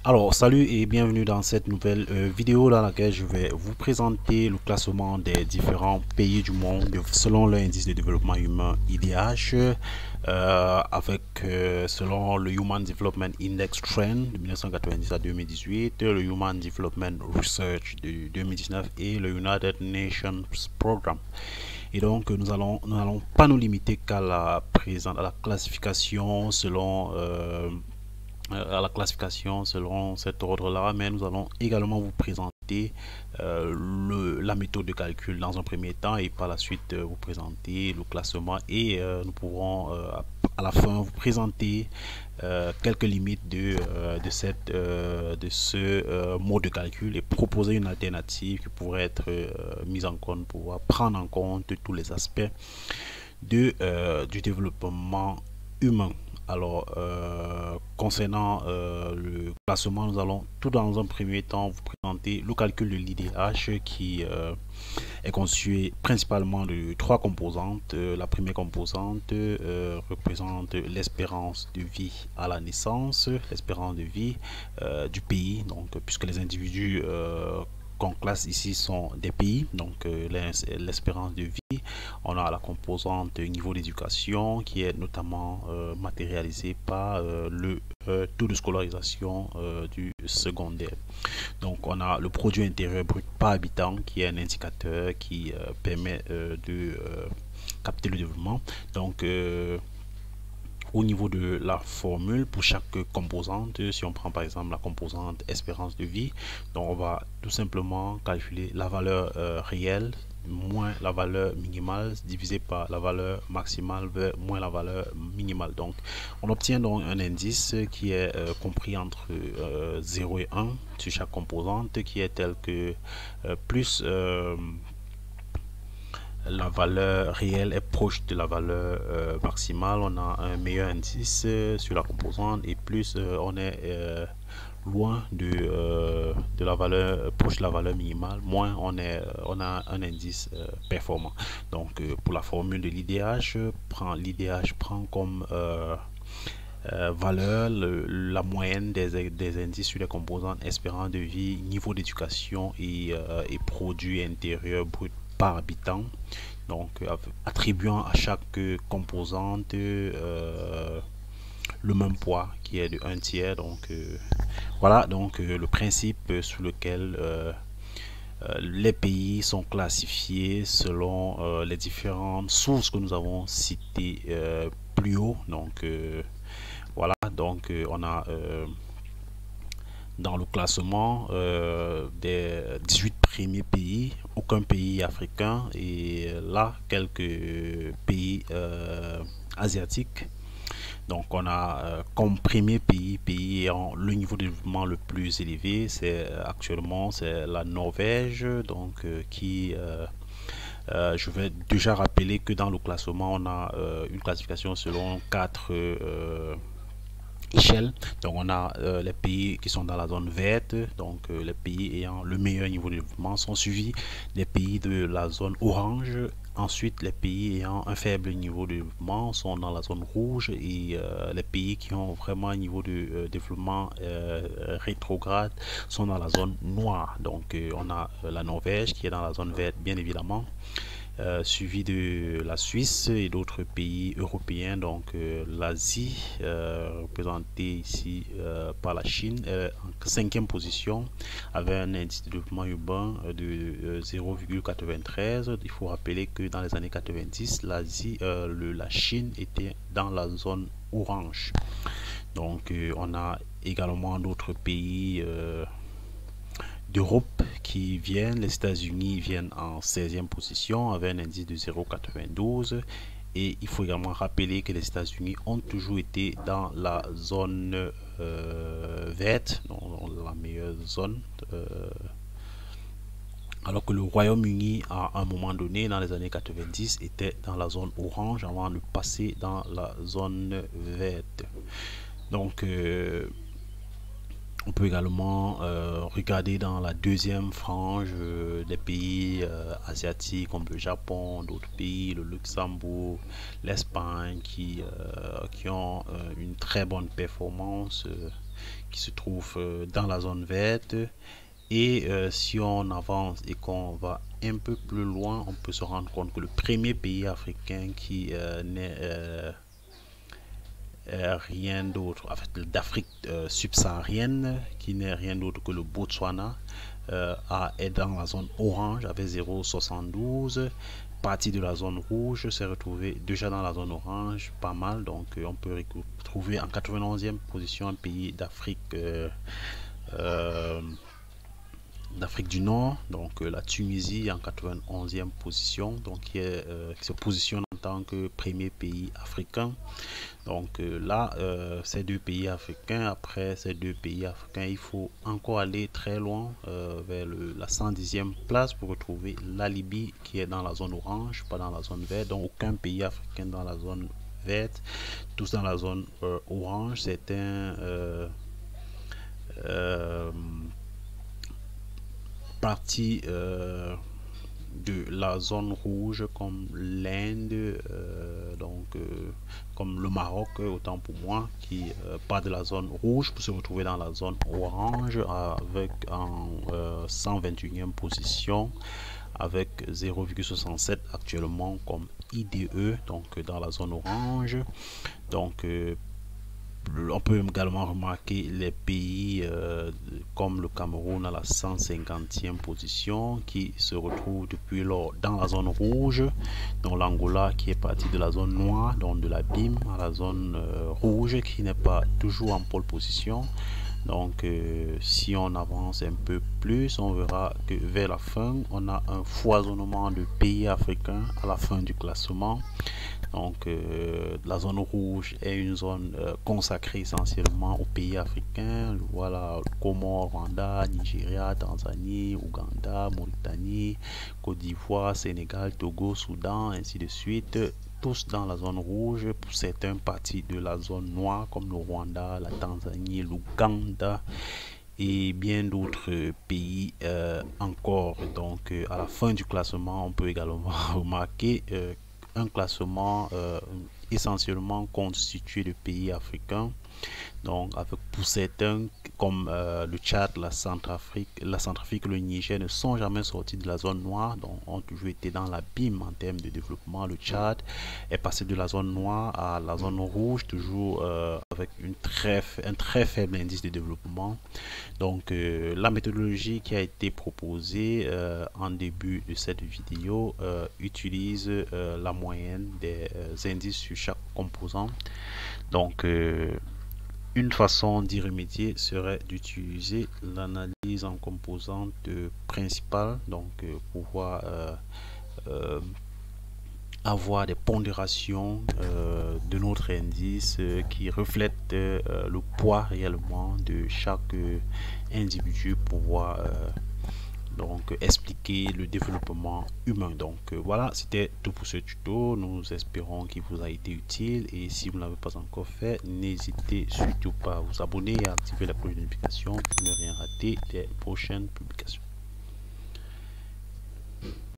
Alors, salut et bienvenue dans cette nouvelle vidéo dans laquelle je vais vous présenter le classement des différents pays du monde selon l'indice de développement humain IDH selon le Human Development Index Trend de 1990 à 2018, le Human Development Research de 2019 et le United Nations Programme. Et donc nous allons pas nous limiter qu'à la classification selon cet ordre-là, mais nous allons également vous présenter la méthode de calcul dans un premier temps et par la suite vous présenter le classement et nous pourrons à la fin vous présenter quelques limites de ce mode de calcul et proposer une alternative qui pourrait être mise en compte pour pouvoir prendre en compte tous les aspects du développement humain. Alors, concernant le classement, nous allons tout dans un premier temps vous présenter le calcul de l'IDH qui est constitué principalement de trois composantes. La première composante représente l'espérance de vie à la naissance, l'espérance de vie du pays, donc puisque les individus qu'on classe ici sont des pays, donc l'espérance de vie. On a la composante niveau d'éducation qui est notamment matérialisée par le taux de scolarisation du secondaire. Donc on a le produit intérieur brut par habitant qui est un indicateur qui permet de capter le développement. Donc au niveau de la formule pour chaque composante, si on prend par exemple la composante espérance de vie, donc on va tout simplement calculer la valeur réelle moins la valeur minimale divisé par la valeur maximale moins la valeur minimale. Donc on obtient donc un indice qui est compris entre 0 et 1 sur chaque composante, qui est tel que plus la valeur réelle est proche de la valeur maximale, on a un meilleur indice sur la composante, et plus on est loin de la valeur proche de la valeur minimale, moins on a un indice performant. Donc pour la formule de l'IDH, l'IDH prend comme valeur la moyenne des indices sur les composantes espérance de vie, niveau d'éducation et produit intérieur brut par habitant, donc attribuant à chaque composante le même poids qui est de 1/3. Donc voilà donc le principe sous lequel les pays sont classifiés selon les différentes sources que nous avons citées plus haut. Donc voilà, donc on a dans le classement des 18 premiers pays, aucun pays africain, et là quelques pays asiatiques. Donc on a comme premier pays ayant le niveau de développement le plus élevé, actuellement c'est la Norvège, donc je vais déjà rappeler que dans le classement on a une classification selon 4 échelle. Donc on a les pays qui sont dans la zone verte, donc les pays ayant le meilleur niveau de développement sont suivis des pays de la zone orange. Ensuite, les pays ayant un faible niveau de développement sont dans la zone rouge, et les pays qui ont vraiment un niveau de développement rétrograde sont dans la zone noire. Donc on a la Norvège qui est dans la zone verte bien évidemment, suivi de la Suisse et d'autres pays européens. Donc l'Asie représentée ici par la Chine en 5e position avec un indice de développement urbain de 0,93. Il faut rappeler que dans les années 90 la Chine était dans la zone orange. Donc on a également d'autres pays d'Europe qui viennent. Les États-Unis viennent en 16e position avec un indice de 0,92, et il faut également rappeler que les États-Unis ont toujours été dans la zone verte, dans la meilleure zone, alors que le Royaume-Uni à un moment donné dans les années 90 était dans la zone orange avant de passer dans la zone verte. Donc on peut également regarder dans la deuxième frange des pays asiatiques comme le Japon, d'autres pays, le Luxembourg, l'Espagne, qui qui ont une très bonne performance, qui se trouvent dans la zone verte. Et si on avance et qu'on va un peu plus loin, on peut se rendre compte que le premier pays africain qui n'est rien d'autre, en fait, d'Afrique subsaharienne, qui n'est rien d'autre que le Botswana, est dans la zone orange avec 0,72. Partie de la zone rouge s'est retrouvé déjà dans la zone orange, pas mal. Donc on peut retrouver en 91e position un pays d'Afrique d'Afrique du Nord, donc la Tunisie en 91e position, donc qui se positionne en tant que premier pays africain. Donc là, ces deux pays africains, après ces deux pays africains, il faut encore aller très loin vers la 110e place pour retrouver la Libye qui est dans la zone orange, pas dans la zone verte. Donc aucun pays africain dans la zone verte, tous dans la zone orange. C'est un partie de la zone rouge comme l'Inde, comme le Maroc, autant pour moi, qui part de la zone rouge pour se retrouver dans la zone orange avec en 121e position avec 0,67 actuellement comme IDE, donc dans la zone orange. Donc on peut également remarquer les pays comme le Cameroun à la 150e position qui se retrouve depuis lors dans la zone rouge, donc l'Angola qui est parti de la zone noire, donc de la BIM à la zone rouge qui n'est pas toujours en pole position. Donc si on avance un peu plus, on verra que vers la fin on a un foisonnement de pays africains à la fin du classement. Donc la zone rouge est une zone consacrée essentiellement aux pays africains. Voilà, Comores, Rwanda, Nigeria, Tanzanie, Ouganda, Mauritanie, Côte d'Ivoire, Sénégal, Togo, Soudan, ainsi de suite. Tous dans la zone rouge, pour certains parties de la zone noire comme le Rwanda, la Tanzanie, l'Ouganda et bien d'autres pays encore. Donc à la fin du classement, on peut également remarquer un classement essentiellement constitué de pays africains. Donc avec pour certains comme le Tchad, la Centrafrique et le Niger ne sont jamais sortis de la zone noire, donc ont toujours été dans la BIM en termes de développement. Le Tchad est passé de la zone noire à la zone rouge, toujours avec un très faible indice de développement. Donc la méthodologie qui a été proposée en début de cette vidéo utilise la moyenne des indices sur chaque composant. Donc une façon d'y remédier serait d'utiliser l'analyse en composantes principales, donc pouvoir avoir des pondérations de notre indice qui reflètent le poids réellement de chaque individu pour pouvoir donc expliquer le développement humain. Donc voilà, c'était tout pour ce tuto. Nous espérons qu'il vous a été utile, et si vous ne l'avez pas encore fait, n'hésitez surtout pas à vous abonner et à activer la cloche de notification pour ne rien rater des prochaines publications.